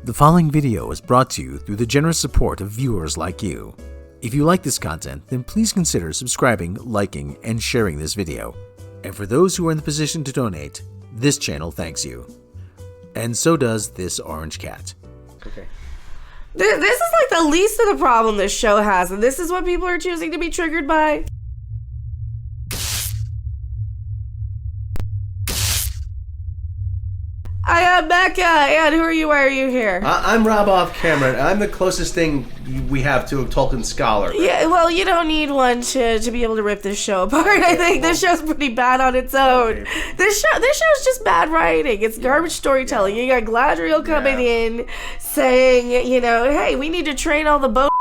The following video is brought to you through the generous support of viewers like you. If you like this content, then please consider subscribing, liking, and sharing this video. And for those who are in the position to donate, this channel thanks you. And so does this orange cat. Okay. This is like the least of the problem this show has, and this is what people are choosing to be triggered by. I am Becca, and who are you? Why are you here? I'm Rob off camera. I'm the closest thing we have to a Tolkien scholar. Yeah, well, you don't need one to be able to rip this show apart. I think this show's pretty bad on its own. This show's just bad writing. It's garbage storytelling. You got Galadriel coming in saying, you know, hey, we need to train all the boat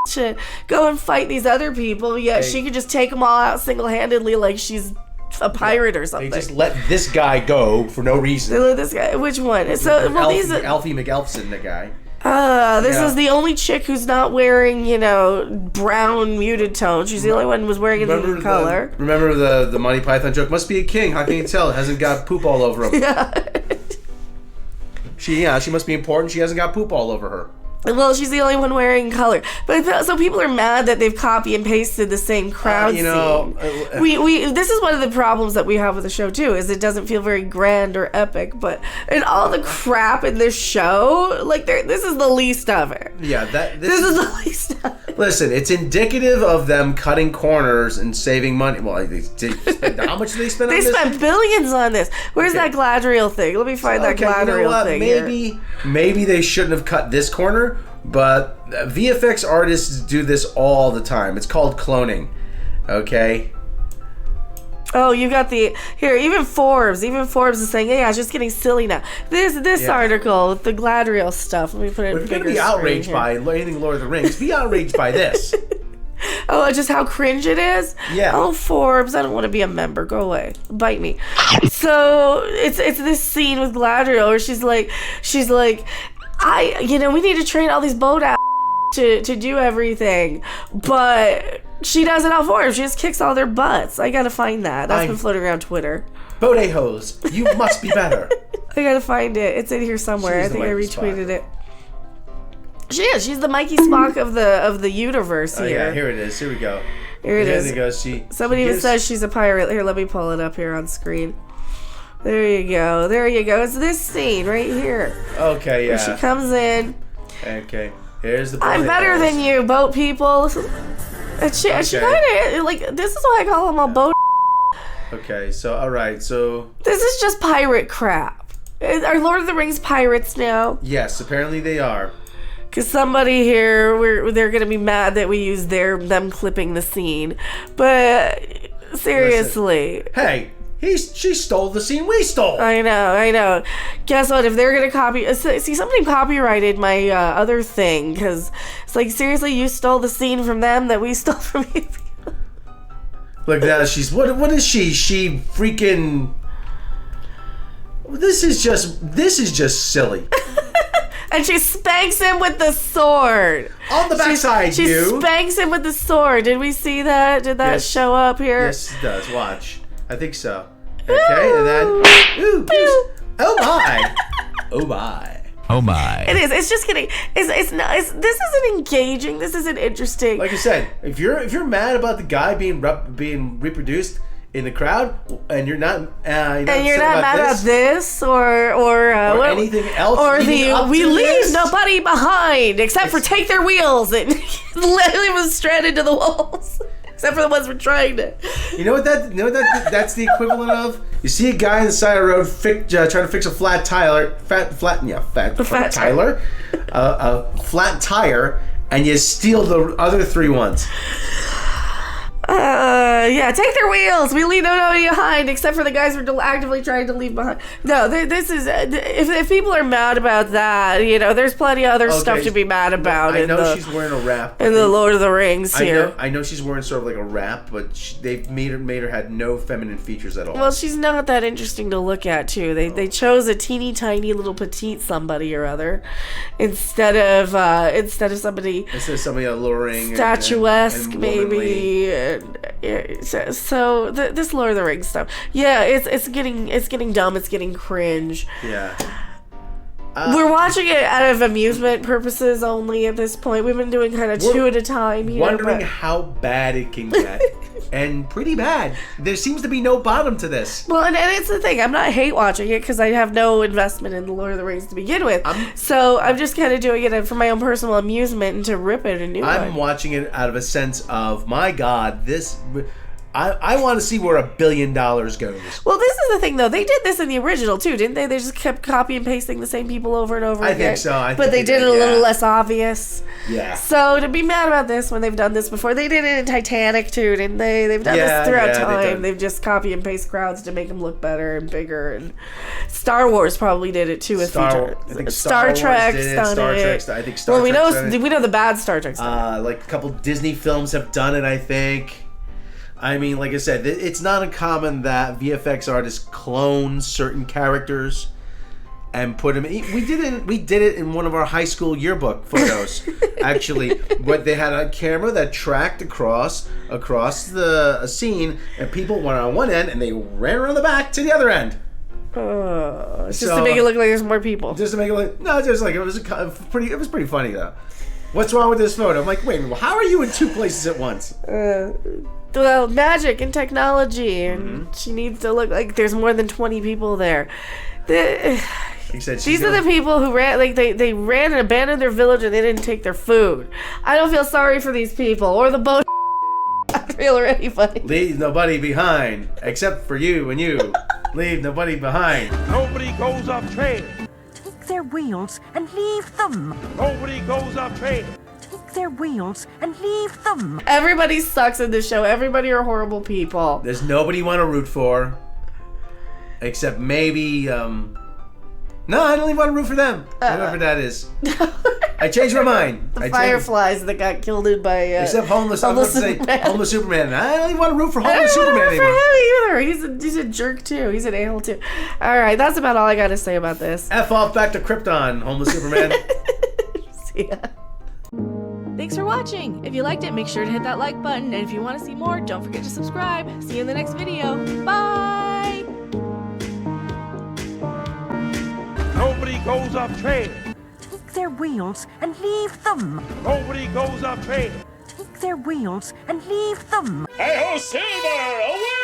to go and fight these other people. Yeah, she could just take them all out single-handedly like she's a pirate or something. They just let this guy go for no reason. They let this guy. Which one? So, well, Alfie McElfson, the guy. This is the only chick who's not wearing, you know, brown muted tone. She's the only one who was wearing a different color. Remember the Monty Python joke? Must be a king. How can you tell? It hasn't got poop all over him. Yeah. She must be important. She hasn't got poop all over her. Well, she's the only one wearing color. But so people are mad that they've copy and pasted the same crowd scene. This is one of the problems that we have with the show too, is it doesn't feel very grand or epic. But and all the crap in this show, like this is the least of it. Yeah, this is the least of it. Listen, it's indicative of them cutting corners and saving money. Well, how much did they spend on this? They spent billions on this. Where's that Galadriel thing? Let me find that Galadriel thing. Maybe they shouldn't have cut this corner. But VFX artists do this all the time. It's called cloning. Okay? Oh, you got even Forbes is saying, yeah, it's just getting silly now. This article with the Galadriel stuff, let me put it in bigger screen. If you're going to be outraged by anything Lord of the Rings, be outraged by this. Oh, just how cringe it is? Yeah. Oh, Forbes, I don't want to be a member. Go away. Bite me. So, it's this scene with Galadriel where she's like, we need to train all these boat ass to do everything, but she does it all for them. She just kicks all their butts. I gotta find that. That's been floating around Twitter. Boat a-hos, you must be better. I gotta find it. It's in here somewhere. I think I retweeted it. She is. She's the Mikey Spock of the universe here. Yeah, here it is. Here we go. Here it is. There goes. Somebody even says she's a pirate. Here, let me pull it up here on screen. There you go. It's this scene right here. Okay, yeah. Where she comes in. Okay. Here's the boat. I'm better than you, boat people. And she kind of, like, this is why I call them all boat. Okay, so, alright, so. This is just pirate crap. Are Lord of the Rings pirates now? Yes, apparently they are. Because somebody here, they're going to be mad that we use them clipping the scene. But, seriously. Listen, hey. She stole the scene we stole. I know. Guess what? If they're gonna copy, see, somebody copyrighted my other thing, because it's like, seriously, you stole the scene from them that we stole from you. Look, that she's what is she? She freaking. This is just silly. And she spanks him with the sword. On the backside, she spanks him with the sword. Did we see that? Did that show up here? Yes, it does. Watch. I think so. Okay, and then oh my. It is. It's just kidding. It's not. This isn't engaging. This isn't interesting. Like I said, if you're mad about the guy being reproduced in the crowd, and you're not mad about this or anything else, or we leave nobody behind except for take their wheels and literally was stranded to the walls. Except for the ones we're trying to. You know what that's the equivalent of? You see a guy on the side of the road trying to fix a flat tire, flat tire, and you steal the other three ones. Take their wheels. We leave nobody behind except for the guys we're actively trying to leave behind. No, this is if people are mad about that, you know, there's plenty of other stuff to be mad about. I know she's wearing a wrap in the Lord of the Rings here. I know she's wearing sort of like a wrap, but they've made her had no feminine features at all. Well, she's not that interesting to look at too. They chose a teeny tiny little petite somebody or other instead of somebody alluring, statuesque and maybe. So this Lord of the Rings stuff, it's getting dumb. It's getting cringe. Yeah. We're watching it out of amusement purposes only at this point. We've been doing kind of two at a time here. Wondering how bad it can get. And pretty bad. There seems to be no bottom to this. Well, and it's the thing. I'm not hate watching it because I have no investment in The Lord of the Rings to begin with. So I'm just kind of doing it for my own personal amusement and to rip it a new one. I'm watching it out of a sense of, my God, this... I want to see where $1 billion goes. Well, this is the thing, though. They did this in the original, too, didn't they? They just kept copy and pasting the same people over and over again. I think so. But they did it a little less obvious. Yeah. So to be mad about this when they've done this before, they did it in Titanic, too, didn't they? They've done this throughout time. They've just copy and paste crowds to make them look better and bigger. And Star Wars probably did it, too. Star Trek's done it. I think Star Trek. We know the bad Star Trek's done it. Like a couple Disney films have done it, I think. I mean, like I said, it's not uncommon that VFX artists clone certain characters and put them. We did it in one of our high school yearbook photos. Actually, but they had a camera that tracked across the scene, and people went on one end and they ran around the back to the other end. Just to make it look like there's more people. Just to make it look it was pretty funny though. What's wrong with this photo? I'm like, wait, how are you in two places at once? Well, magic and technology, and she needs to look like there's more than 20 people there. These are the people who ran, like they ran and abandoned their village and they didn't take their food. I don't feel sorry for these people or the boat. I feel anybody. Leave nobody behind, except for you and you. Leave nobody behind. Nobody goes off trail. Take their wheels and leave them. Nobody goes off trail. Take their wheels and leave them. Everybody sucks in this show. Everybody are horrible people. There's nobody you want to root for, except maybe. No, I don't even want to root for them. Whoever that is. I changed my mind. The Fireflies that got killed by except homeless Superman. Homeless Superman. I don't even want to root for homeless I Superman don't anymore. for him either. He's a jerk too. He's an a-hole too. All right, that's about all I got to say about this. F off back to Krypton, homeless Superman. See ya. Thanks for watching. If you liked it, make sure to hit that like button. And if you want to see more, don't forget to subscribe. See you in the next video. Bye! Nobody goes off trail. Take their wheels and leave them. Nobody goes off trail. Take their wheels and leave them. Hey-ho, Silver! Away!